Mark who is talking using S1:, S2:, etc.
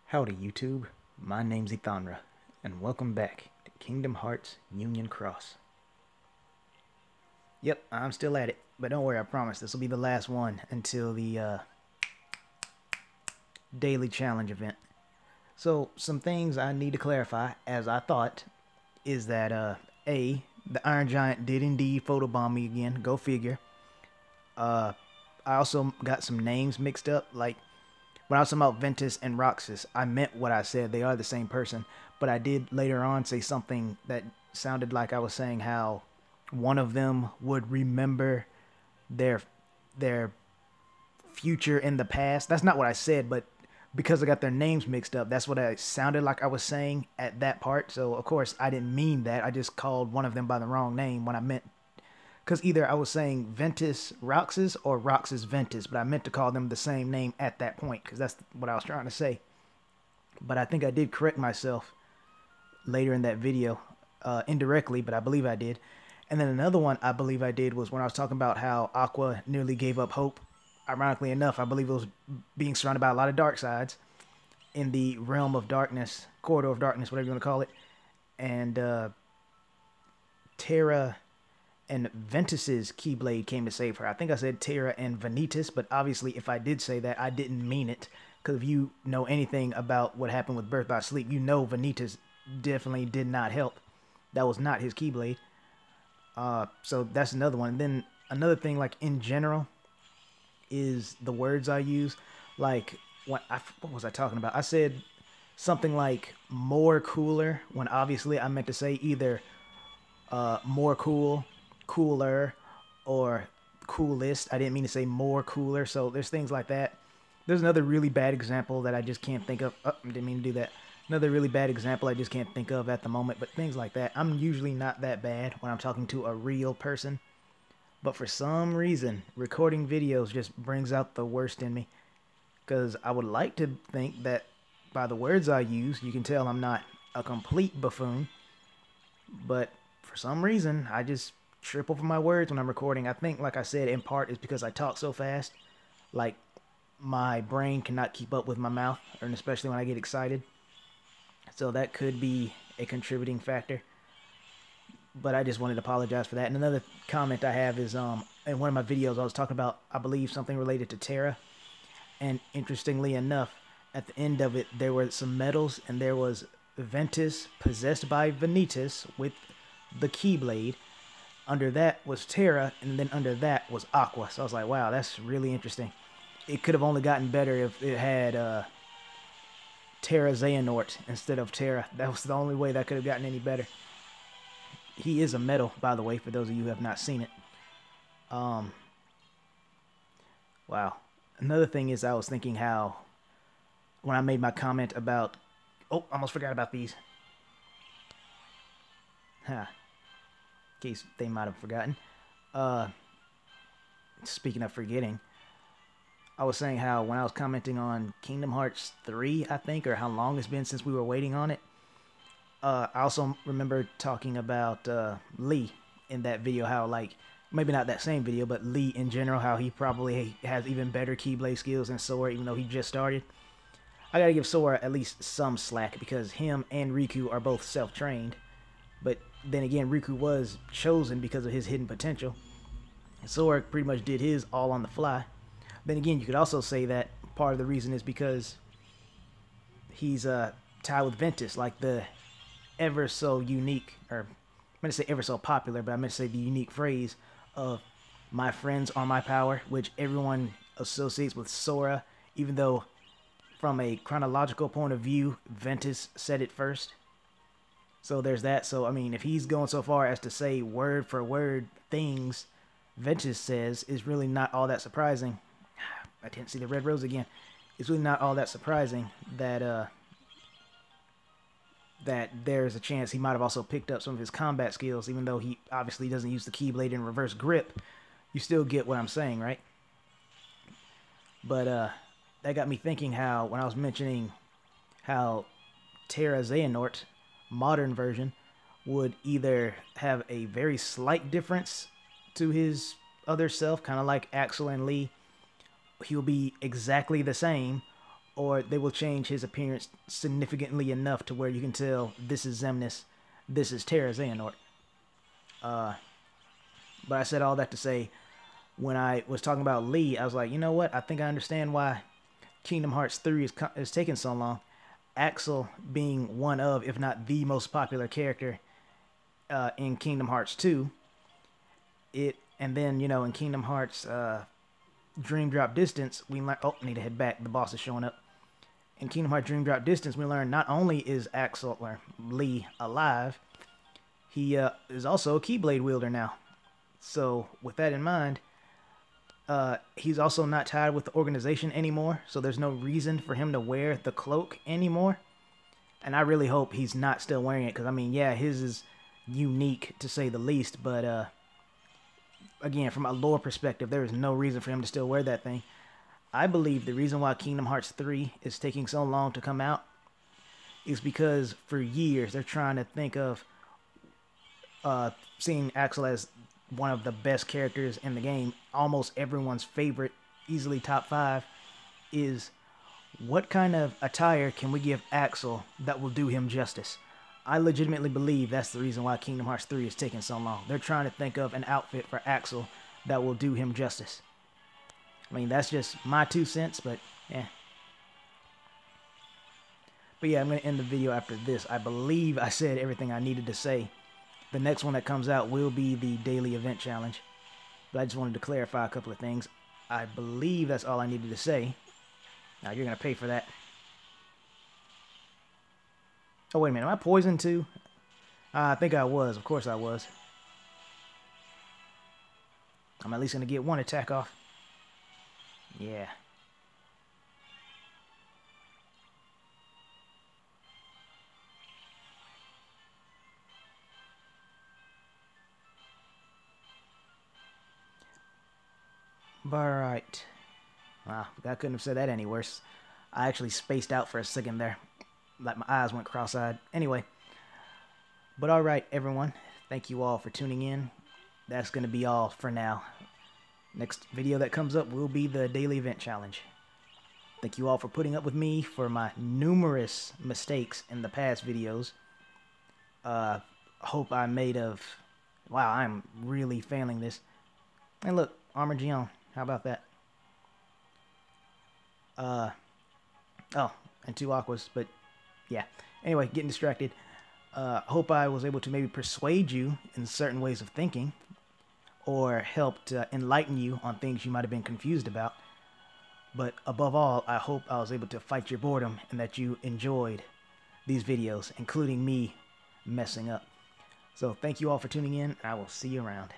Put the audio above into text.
S1: Howdy YouTube, my name's Ethanra, and welcome back to Kingdom Hearts Union Cross. Yep, I'm still at it, but don't worry, I promise this will be the last one until the daily challenge event. So, some things I need to clarify, as I thought, is that A, the Iron Giant did indeed photobomb me again, go figure. I also got some names mixed up, like when I was talking about Ventus and Roxas, I meant what I said. They are the same person. But I did later on say something that sounded like I was saying how one of them would remember their future in the past. That's not what I said, but because I got their names mixed up, that's what I sounded like I was saying at that part. So, of course, I didn't mean that. I just called one of them by the wrong name when I meant... Because either I was saying Ventus Roxas or Roxas Ventus, but I meant to call them the same name at that point, because that's what I was trying to say. But I think I did correct myself later in that video, indirectly, but I believe I did. And then another one I believe I did was when I was talking about how Aqua nearly gave up hope. Ironically enough, I believe it was being surrounded by a lot of dark sides in the realm of darkness, corridor of darkness, whatever you want to call it. And Terra and Ventus's Keyblade came to save her. I think I said Terra and Vanitas, but obviously if I did say that, I didn't mean it. Because if you know anything about what happened with Birth by Sleep, you know Vanitas definitely did not help. That was not his Keyblade. So that's another one. And then another thing, like in general, is the words I use. Like, what was I talking about? I said something like more cooler, when obviously I meant to say either more cool, cooler, or coolest. I didn't mean to say more cooler. So there's things like that. There's another really bad example that I just can't think of. Oh, I didn't mean to do that. Another really bad example I just can't think of at the moment. But things like that. I'm usually not that bad when I'm talking to a real person. But for some reason, recording videos just brings out the worst in me. Because I would like to think that by the words I use, you can tell I'm not a complete buffoon. But for some reason, I just trip over my words when I'm recording. I think, like I said, in part is because I talk so fast. Like, my brain cannot keep up with my mouth, and especially when I get excited. So that could be a contributing factor. But I just wanted to apologize for that. And another comment I have is, in one of my videos, I was talking about, I believe, something related to Terra. And interestingly enough, at the end of it, there were some medals, and there was Ventus possessed by Vanitas with the Keyblade. Under that was Terra, and then under that was Aqua. So I was like, wow, that's really interesting. It could have only gotten better if it had Terra Xehanort instead of Terra. That was the only way that could have gotten any better. He is a medal, by the way, for those of you who have not seen it. Wow. Another thing is I was thinking how, when I made my comment about... Oh, almost forgot about these. Huh. In case they might have forgotten. Speaking of forgetting, I was saying how when I was commenting on Kingdom Hearts 3, I think, or how long it's been since we were waiting on it, I also remember talking about Lee in that video, how, like, maybe not that same video, but Lee in general, how he probably has even better Keyblade skills than Sora, even though he just started. I gotta give Sora at least some slack, because him and Riku are both self-trained. But then again, Riku was chosen because of his hidden potential. Sora pretty much did his all on the fly. Then again, you could also say that part of the reason is because he's tied with Ventus, like the ever so unique, or I'm going to say ever so popular, but I meant to say the unique phrase of "my friends are my power," which everyone associates with Sora, even though from a chronological point of view, Ventus said it first. So there's that. So, I mean, if he's going so far as to say word for word things Ventus says, is really not all that surprising. I didn't see the red rose again. It's really not all that surprising that that there's a chance he might have also picked up some of his combat skills, even though he obviously doesn't use the Keyblade in reverse grip. You still get what I'm saying, right? But that got me thinking how, when I was mentioning how Terra Xehanort, modern version, would either have a very slight difference to his other self, kind of like Axel and Lee. He'll be exactly the same, or they will change his appearance significantly enough to where you can tell this is Xemnas, this is Terra Xehanort. But I said all that to say, when I was talking about Lee, I was like, you know what? I think I understand why Kingdom Hearts 3 is taking so long. Axel being one of, if not the most popular character in Kingdom Hearts 2. And then, you know, in Kingdom Hearts Dream Drop Distance, we learn. Oh, need to head back. The boss is showing up. In Kingdom Hearts Dream Drop Distance, we learn not only is Axel or Lee alive, he is also a Keyblade wielder now. So with that in mind, he's also not tied with the organization anymore. So there's no reason for him to wear the cloak anymore. And I really hope he's not still wearing it, because I mean, yeah, his is unique to say the least, but again, from a lore perspective, there is no reason for him to still wear that thing. I believe the reason why Kingdom Hearts 3 is taking so long to come out is because for years they're trying to think of seeing Axel as one of the best characters in the game. Almost everyone's favorite, easily top 5, is what kind of attire can we give Axel that will do him justice? I legitimately believe that's the reason why Kingdom Hearts 3 is taking so long. They're trying to think of an outfit for Axel that will do him justice. I mean, that's just my 2 cents, but yeah. But yeah, I'm going to end the video after this. I believe I said everything I needed to say. The next one that comes out will be the daily event challenge. But I just wanted to clarify a couple of things. I believe that's all I needed to say. Now, you're going to pay for that. Oh, wait a minute. Am I poisoned too? I think I was. Of course I was. I'm at least going to get one attack off. Yeah. Alright. Wow, I couldn't have said that any worse. I actually spaced out for a second there. Like my eyes went cross-eyed. Anyway. But alright, everyone. Thank you all for tuning in. That's going to be all for now. Next video that comes up will be the daily event challenge. Thank you all for putting up with me for my numerous mistakes in the past videos. Hope I made of... Wow, I'm really failing this. And look, Armor Gion. How about that? Oh, and 2 Aquas, but yeah. Anyway, getting distracted. Hope I was able to maybe persuade you in certain ways of thinking, or helped enlighten you on things you might have been confused about. But above all, I hope I was able to fight your boredom and that you enjoyed these videos, including me messing up. So thank you all for tuning in, and I will see you around.